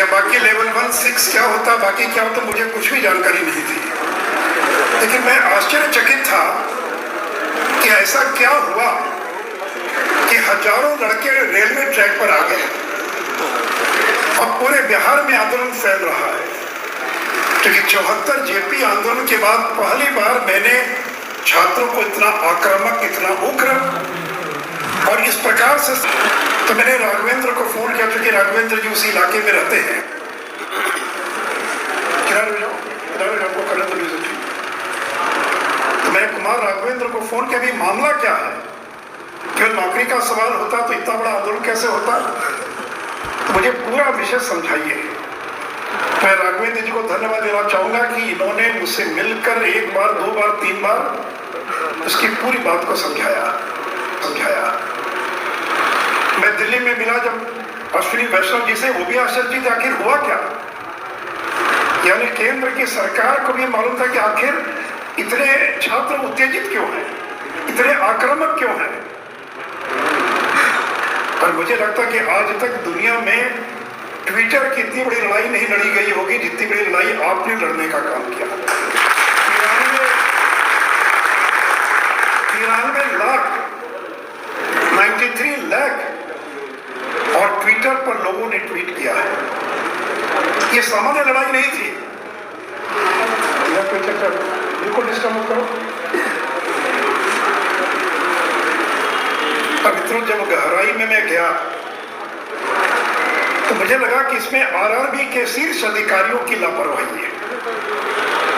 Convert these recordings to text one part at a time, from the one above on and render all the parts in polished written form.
या बाकी लेवल 1 6 क्या होता, बाकी क्या होता, मुझे कुछ भी जानकारी नहीं थी। लेकिन मैं आश्चर्यचकित था कि ऐसा क्या हुआ कि हजारों लड़के रेलवे ट्रैक पर आ गए और पूरे बिहार में आंदोलन फैल रहा है। क्योंकि 74 जेपी आंदोलन के बाद पहली बार मैंने छात्रों को इतना आक्रामक, इतना उग्र और इस प्रकार से, तो मैंने राघवेंद्र को फोन किया, क्योंकि राघवेंद्र जी उसी इलाके में रहते हैं। तो मैंने कुमार राघवेंद्र को फोन किया, भी मामला क्या है, केवल नौकरी का सवाल होता तो इतना बड़ा आंदोलन कैसे होता, तो मुझे पूरा विषय समझाइए। मैं राघवेंद्र जी को धन्यवाद देना चाहूंगा कि इन्होंने मुझसे मिलकर एक बार, दो बार, तीन बार उसकी पूरी बात को समझाया। मैं दिल्ली में मिला जब अश्विनी वैष्णव जी से, वो भी आश्चर्यचकित आखिर हुआ क्या। यानी केंद्र की सरकार को भी मालूम था कि आखिर इतने छात्र उत्तेजित क्यों हैं, इतने आक्रामक क्यों हैं। और मुझे लगता कि आज तक दुनिया में ट्विटर की इतनी बड़ी लड़ाई नहीं लड़ी गई होगी जितनी बड़ी लड़ाई आपने लड़ने का काम किया। 93 लाख 93 लाख और ट्विटर पर लोगों ने ट्वीट किया है। ये सामान्य लड़ाई नहीं थी। बिल्कुल डिस्टर्ब मत करो। अब मित्रों, जब गहराई में मैं गया तो मुझे लगा कि इसमें आरआरबी के शीर्ष अधिकारियों की लापरवाही है।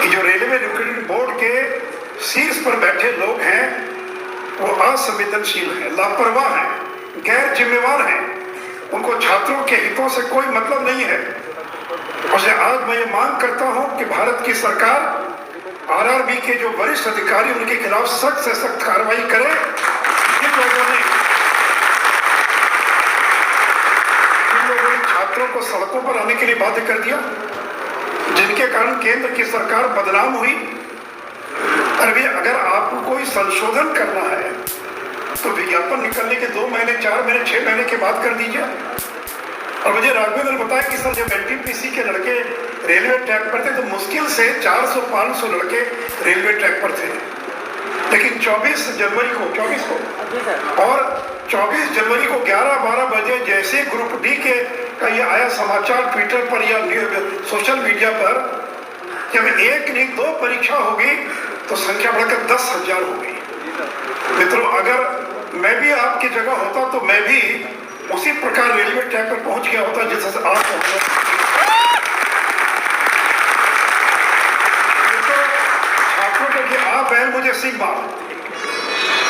कि जो रेलवे रिक्रूटमेंट बोर्ड के शीर्ष पर बैठे लोग हैं वो असंवेदनशील हैं, लापरवाह हैं, गैर जिम्मेवार हैं। उनको छात्रों के हितों से कोई मतलब नहीं है। और आज मैं ये मांग करता हूं कि भारत की सरकार आरआरबी के जो वरिष्ठ अधिकारी उनके खिलाफ सख्त से सख्त कार्रवाई करे। जिन लोगों ने छात्रों को सड़कों पर आने के लिए बाध्य कर दिया, जिनके कारण केंद्र की सरकार बदनाम हुई। अगर आपको कोई संशोधन करना है तो विज्ञापन निकलने के 2 महीने, 4 महीने, 6 महीने के बाद कर दीजिए। और मुझे राघवेंद्र ने बताया कि सर जब एनटीपीसी के लड़के रेलवे ट्रैक पर थे तो मुश्किल से 400-500 लड़के रेलवे ट्रैक पर थे। लेकिन 24 जनवरी को और 24 जनवरी को 11-12 बजे जैसे ग्रुप डी के का ये आया समाचार ट्विटर पर या सोशल मीडिया पर, जब 1 नहीं 2 परीक्षा होगी तो संख्या बढ़कर 10,000 हो गई। मित्रों, अगर मैं भी आपकी जगह होता तो मैं भी उसी प्रकार रेलवे ट्रैक पर पहुंच गया होता जैसे आप पहुंचे। छात्रों को कि आप हैं मुझे सीख मार।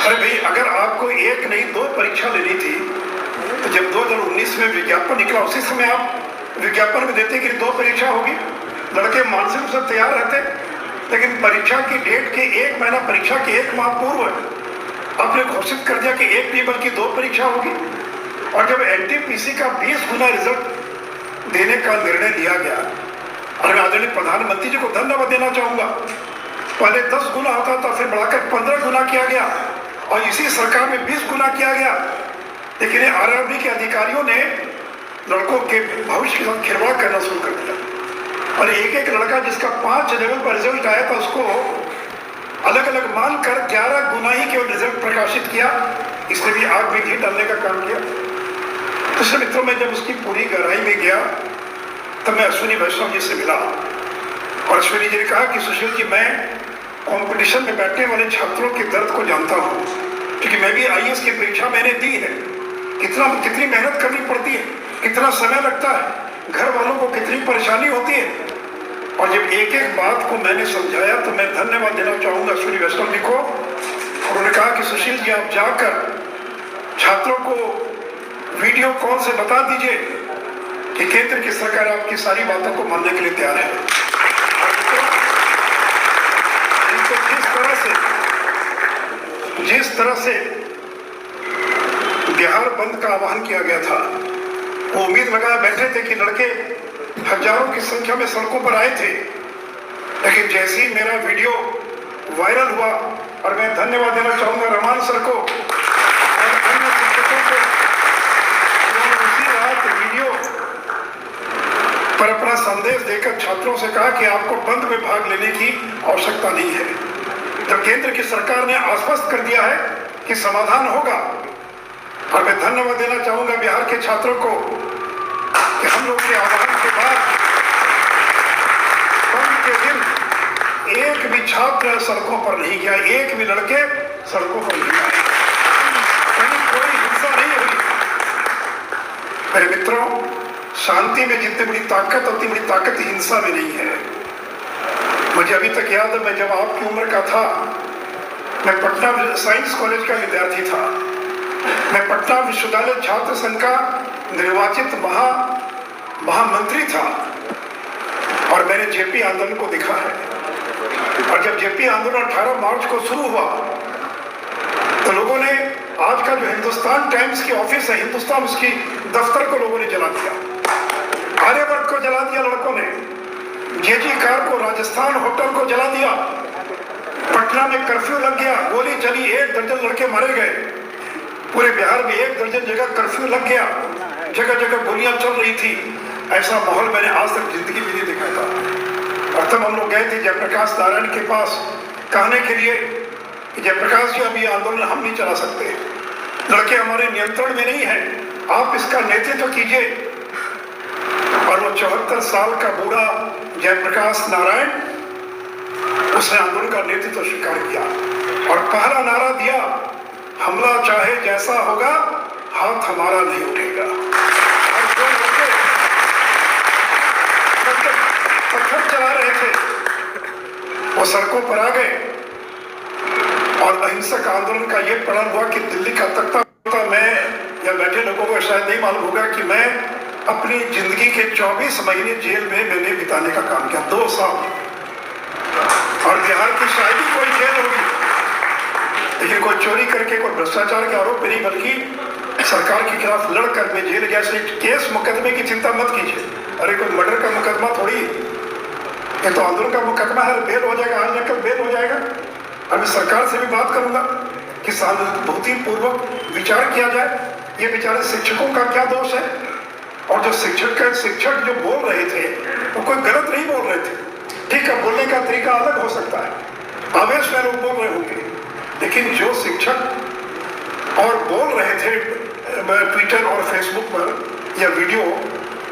अरे भाई, अगर आपको 1 नहीं 2 परीक्षा लेनी थी तो जब 2019 में विज्ञापन निकला उसी समय आप विज्ञापन में देते कि 2 परीक्षा होगी, लड़के मानसिक रूप से तैयार रहते। लेकिन परीक्षा की डेट के 1 महीना, परीक्षा के 1 माह पूर्व आपने घोषित कर दिया कि 1 नहीं बल्कि 2 परीक्षा होगी। और जब एनटीपीसी का 20 गुना रिजल्ट देने का निर्णय लिया गया, और मैं आदरणीय प्रधानमंत्री जी को धन्यवाद देना चाहूंगा। पहले 10 गुना होता था, फिर बढ़ाकर 15 गुना किया गया और इसी सरकार में 20 गुना किया गया। लेकिन आरआरबी के अधिकारियों ने लड़कों के भविष्य के साथ खिलवाड़ करना शुरू कर दिया। और एक लड़का जिसका 5 लेवल पर रिजल्ट आया था उसको अलग अलग मानकर 11 गुना ही केवल रिजल्ट प्रकाशित किया। इसने भी आग में घी डालने का काम किया। तो मित्रों, मैं जब उसकी पूरी गहराई में गया तब मैं अश्विनी वैष्णव जी से मिला और अश्विनी जी ने कहा कि सुशील जी, मैं कंपटीशन में बैठने वाले छात्रों के दर्द को जानता हूँ, क्योंकि मैं भी आईएएस की परीक्षा मैंने दी है। कितनी मेहनत करनी पड़ती है, कितना समय लगता है, घर वालों को कितनी परेशानी होती है। और जब एक एक बात को मैंने समझाया तो मैं धन्यवाद देना चाहूंगा अश्विनी वैष्णव जी को। उन्होंने कहा कि सुशील जी, आप जाकर छात्रों को वीडियो कॉल से बता दीजिए कि केंद्र की सरकार आपकी सारी बातों को मानने के लिए तैयार है। जिस तरह से बिहार बंद का आह्वान किया गया था, वो उम्मीद लगाए बैठे थे कि लड़के हजारों की संख्या में सड़कों पर आए थे। लेकिन जैसे ही मेरा वीडियो वायरल हुआ, और मैं धन्यवाद देना चाहूंगा रहमान सर को और अन्य शिक्षकों को, उन्होंने उसी रात वीडियो पर अपना संदेश देकर छात्रों से कहा कि आपको बंद में भाग लेने की आवश्यकता नहीं है। तो केंद्र की सरकार ने आश्वस्त कर दिया है कि समाधान होगा। और मैं धन्यवाद देना चाहूंगा बिहार के छात्रों को कि हम लोग के आह्वान के बाद बंद के दिन एक भी छात्र सड़कों पर नहीं गया, एक भी लड़के सड़कों पर नहीं आए, कहीं कोई हिंसा नहीं हुई। मेरे मित्रों, शांति में जितनी बड़ी ताकत उतनी बड़ी ताकत हिंसा में नहीं है। मुझे अभी तक याद है, मैं जब आपकी उम्र का था, मैं पटना साइंस कॉलेज का विद्यार्थी था। मैं पटना विश्वविद्यालय छात्र संघ का निर्वाचित महामंत्री था और मैंने जेपी आंदोलन को देखा है। और जब जेपी आंदोलन 18 मार्च को शुरू हुआ तो लोगों ने, आज का जो हिंदुस्तान टाइम्स की ऑफिस है, हिंदुस्तान उसकी दफ्तर को लोगों ने जला दिया, आर्यवर्त को जला दिया लड़कों ने, जेजी कार को, राजस्थान होटल को जला दिया। पटना में कर्फ्यू लग गया, गोली चली, 1 दर्जन लड़के मारे गए। पूरे बिहार में 1 दर्जन जगह कर्फ्यू लग गया, जगह जगह गोलियां चल रही थी। ऐसा माहौल मैंने आज तक जिंदगी में नहीं देखा था। और तब हम लोग गए थे जयप्रकाश नारायण के पास कहने के लिए कि जयप्रकाश जी, अभी आंदोलन हम नहीं चला सकते, लड़के हमारे नियंत्रण में नहीं है, आप इसका नेतृत्व कीजिए। और वो 74 साल का बूढ़ा जयप्रकाश नारायण, उसने आंदोलन का नेतृत्व स्वीकार किया और पहला नारा दिया, हमला चाहे जैसा होगा, हाथ हमारा नहीं उठेगा। और जो लड़के पत्थर चला रहे थे वो सड़कों पर आ गए और अहिंसक आंदोलन का ये परिणाम हुआ कि दिल्ली का तख्ता, मैं या बैठे लोगों को शायद नहीं मालूम होगा कि मैं अपनी जिंदगी के 24 महीने जेल में मैंने बिताने का काम किया, 2 साल। और बिहार की शायद ही कोई जेल होगी, लेकिन कोई चोरी करके, कोई भ्रष्टाचार के आरोप में नहीं, बल्कि सरकार के खिलाफ लड़कर मैं जेल गया। इसलिए केस मुकदमे की चिंता मत कीजिए। अरे कोई मर्डर का मुकदमा थोड़ी, ये तो आंदोलन का मुकदमा है, बेल हो जाएगा, आज जाकर बेल हो जाएगा। अभी सरकार से भी बात करूंगा कि सहानुभूति पूर्वक विचार किया जाए। ये बेचारे शिक्षकों का क्या दोष है? और जो शिक्षक जो बोल रहे थे वो कोई गलत नहीं बोल रहे थे, ठीक है, बोलने का तरीका अलग हो सकता है, आवेश में लोग बोल रहे होंगे, लेकिन जो शिक्षक और बोल रहे थे ट्विटर और फेसबुक पर या वीडियो,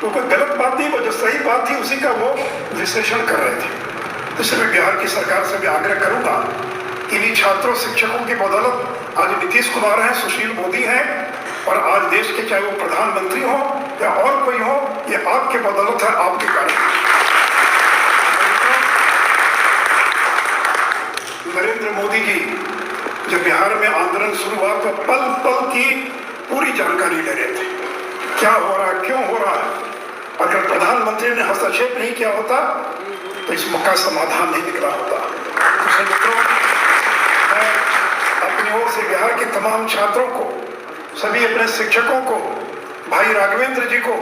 तो कोई गलत बात नहीं, वो जो सही बात थी उसी का वो विश्लेषण कर रहे थे। इसलिए मैं बिहार की सरकार से भी आग्रह करूंगा, इन्हीं छात्रों शिक्षकों की बदौलत आज नीतीश कुमार हैं, सुशील मोदी हैं, और आज देश के चाहे वो प्रधानमंत्री हो या और कोई हो, ये आपके बदौलत है, आपके कारण। नरेंद्र मोदी जी जब बिहार में आंदोलन शुरू हुआ तो पल पल की पूरी जानकारी ले रहे थे, क्या हो रहा है, क्यों हो रहा है। अगर प्रधानमंत्री ने हस्तक्षेप नहीं किया होता तो इस मौका समाधान नहीं निकला होता। मैं अपनी ओर से बिहार के तमाम छात्रों को, सभी अपने शिक्षकों को, भाई राघवेंद्र जी को,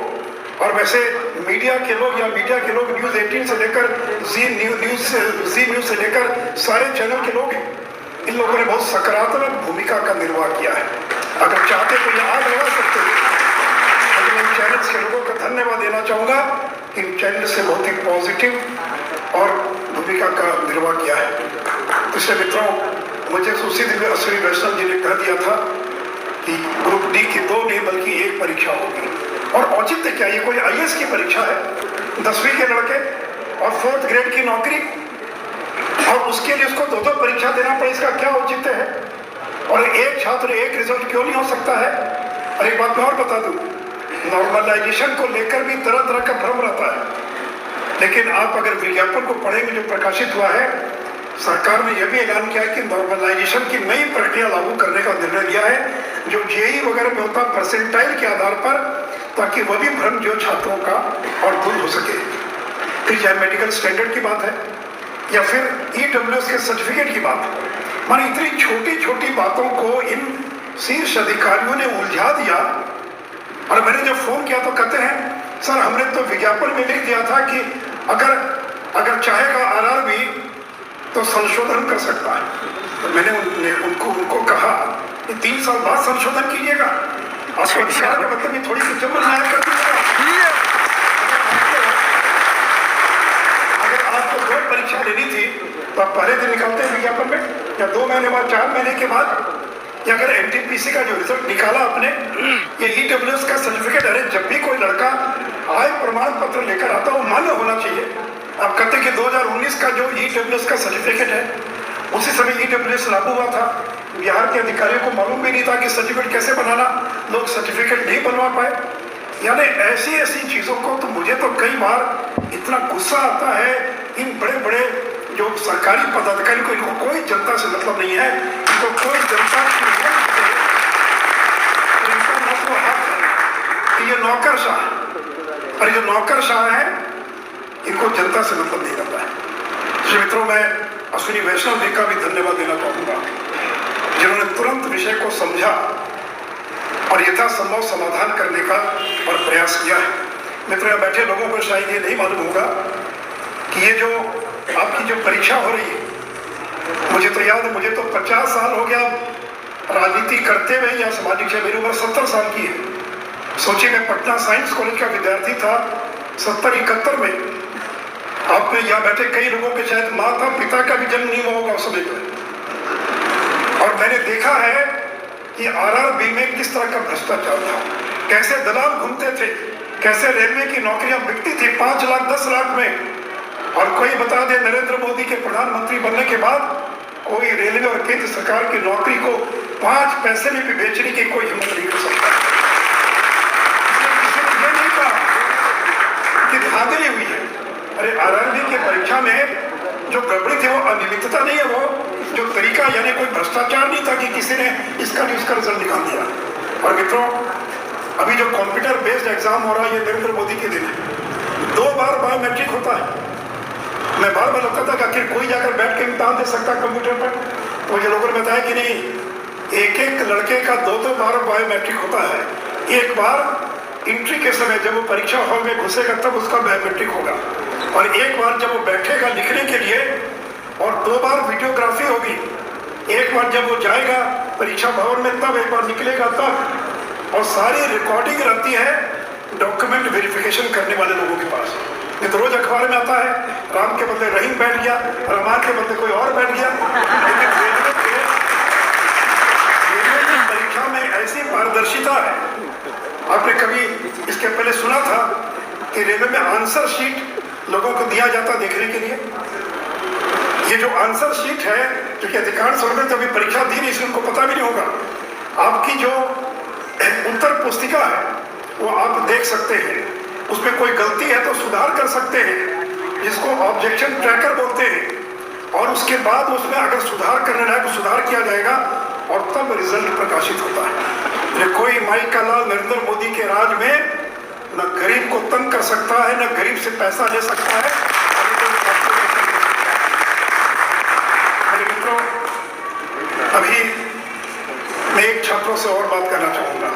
और वैसे मीडिया के लोग या मीडिया के लोग, न्यूज़ 18 से लेकर जी न्यूज़ से लेकर सारे चैनल के लोग, इन लोगों ने बहुत सकारात्मक भूमिका का निर्वाह किया है। अगर चाहते तो ये आग लगा सकते हैं, लेकिन इन चैनल के लोगों को धन्यवाद देना चाहूँगा कि इन चैनल से बहुत ही पॉजिटिव और भूमिका का निर्वाह किया है। इसलिए मित्रों, मुझे सुश्री अश्विनी वैष्णव जी ने कह दिया था कि ग्रुप डी की 2 नहीं बल्कि 1 परीक्षा होगी। और औचित्य क्या, ये कोई आईएएस की परीक्षा है, 10वीं के लड़के और 4th ग्रेड की नौकरी, और उसके लिए उसको 2 परीक्षा देना पड़े, इसका क्या औचित्य है? और एक छात्र एक रिजल्ट क्यों नहीं हो सकता है? और एक बात मैं और बता दूं, नॉर्मलाइजेशन को लेकर भी तरह तरह का भ्रम रहता है, लेकिन आप अगर विज्ञापन को पढ़ेंगे जो प्रकाशित हुआ है, सरकार ने यह भी ऐलान किया है कि नॉर्मलाइजेशन की नई प्रक्रिया लागू करने का निर्णय लिया है, जो जेईई वगैरह में होता परसेंटाइल के आधार पर, ताकि वह भी भ्रम जो छात्रों का और दूर हो सके। फिर चाहे मेडिकल स्टैंडर्ड की बात है या फिर ईडब्ल्यूएस के सर्टिफिकेट की बात है, माने इतनी छोटी छोटी बातों को इन शीर्ष अधिकारियों ने उलझा दिया। और मैंने जब फोन किया तो कहते हैं, सर हमने तो विज्ञापन में लिख दिया था कि अगर चाहेगा आरआरबी तो संशोधन कर सकता है। तो मैंने उनको कहा कि 3 साल बाद संशोधन कीजिएगा, आपको मतलब ये थोड़ी सी जबरदस्ती कर दीजिएगा। परीक्षा लेनी थी तो आप पहले दिन निकालते हैं विज्ञापन में, या 2 महीने बाद, 4 महीने के बाद, या अगर एनटीपीसी का जो रिजल्ट निकाला आपने, ये ईडब्ल्यूएस का सर्टिफिकेट, अरे जब भी कोई लड़का आय प्रमाण पत्र लेकर आता वो मान्य होना चाहिए। आप कहते हैं कि 2019 का जो ईडब्ल्यूएस का सर्टिफिकेट है, उसी समय ईडब्ल्यूएस लागू हुआ था, बिहार के अधिकारियों को मालूम भी नहीं था कि सर्टिफिकेट कैसे बनाना, लोग सर्टिफिकेट नहीं बनवा पाए। यानी ऐसी ऐसी चीजों को, तो मुझे तो कई बार इतना गुस्सा आता है, इन बड़े बड़े जो सरकारी पदाधिकारी को, इनको कोई जनता से मतलब नहीं है, इनको कोई जनता की ये नौकरशाह, और ये नौकरशाह है, इनको जनता से मतलब नहीं करता है। तो मित्रों, मैं अश्विनी वैष्णव जी का भी धन्यवाद देना चाहूंगा, जिन्होंने तुरंत विषय को समझा और यथासंभव समाधान करने का और प्रयास किया है। मित्रों, यहाँ बैठे लोगों को शायद ये नहीं मालूम होगा कि ये जो आपकी जो परीक्षा हो रही है, मुझे तो याद है, मुझे तो 50 साल हो गया राजनीति करते हुए या सामाजिक क्षेत्र, मेरी उम्र 70 साल की है। सोचिए, मैं पटना साइंस कॉलेज का विद्यार्थी था 70-71 में। आप में यहाँ बैठे कई लोगों के शायद माता पिता का भी जन्म नहीं हुआ होगा उस समय पर, और मैंने देखा है कि आरआरबी में किस तरह का भ्रष्टाचार था, कैसे दलाल घूमते थे, कैसे रेलवे की नौकरियां बिकती थी 5 लाख 10 लाख में। और कोई बता दे, नरेंद्र मोदी के प्रधानमंत्री बनने के बाद कोई रेलवे और केंद्र सरकार की नौकरी को 5 पैसे में भी बेचने की कोई हिम्मत नहीं कर सकता। ये नहीं कहा कि धांधली हुई है। अरे आरआरबी की परीक्षा में जो गड़बड़ी थी वो अनियमितता नहीं है, वो जो तरीका, यानी कोई भ्रष्टाचार नहीं था कि किसी ने इसका नहीं उसका रिजल्ट निकाल दिया। और मित्रों, अभी जो कंप्यूटर बेस्ड एग्जाम हो रहा है, ये नरेंद्र मोदी के दिन है। 2 बार बायोमेट्रिक होता है। मैं बार बार लगता था कि आखिर कोई जाकर बैठ के इम्तिहान दे सकता कंप्यूटर पर, तो ये लोगों ने बताया कि नहीं, एक लड़के का 2 बार बायोमेट्रिक होता है। एक बार एंट्री के समय जब वो परीक्षा हॉल में घुसेगा तब उसका बायोमेट्रिक होगा, और एक बार जब वो बैठेगा लिखने के लिए, और 2 बार वीडियोग्राफी होगी। एक बार जब वो जाएगा परीक्षा भवन में तब, एक बार निकलेगा तब, और सारी रिकॉर्डिंग रहती है डॉक्यूमेंट वेरिफिकेशन करने वाले लोगों के पास। ये तो रोज अखबार में आता है, राम के बदले रहीम बैठ गया, रहमान के बदले कोई और बैठ गया। लेकिन रेलवे की परीक्षा में ऐसी पारदर्शिता है। आपने कभी इसके पहले सुना था कि रेलवे में आंसर शीट लोगों को दिया जाता देखने के लिए? ये जो आंसर शीट है, क्योंकि अधिकांश लोगों ने अभी परीक्षा दी नहीं, इसलिए उनको पता भी नहीं होगा। आपकी जो उत्तर पुस्तिका है वो आप देख सकते हैं, उसमें कोई गलती है तो सुधार कर सकते हैं, जिसको ऑब्जेक्शन ट्रैकर बोलते हैं। और उसके बाद उसमें अगर सुधार करने लायक तो सुधार किया जाएगा, और तब रिजल्ट प्रकाशित होता है। ये कोई माई का लाल नरेंद्र मोदी के राज में न गरीब को तंग कर सकता है, न गरीब से पैसा ले सकता है। मेरे मित्रों, अभी मैं एक छात्रों से और बात करना चाहूंगा।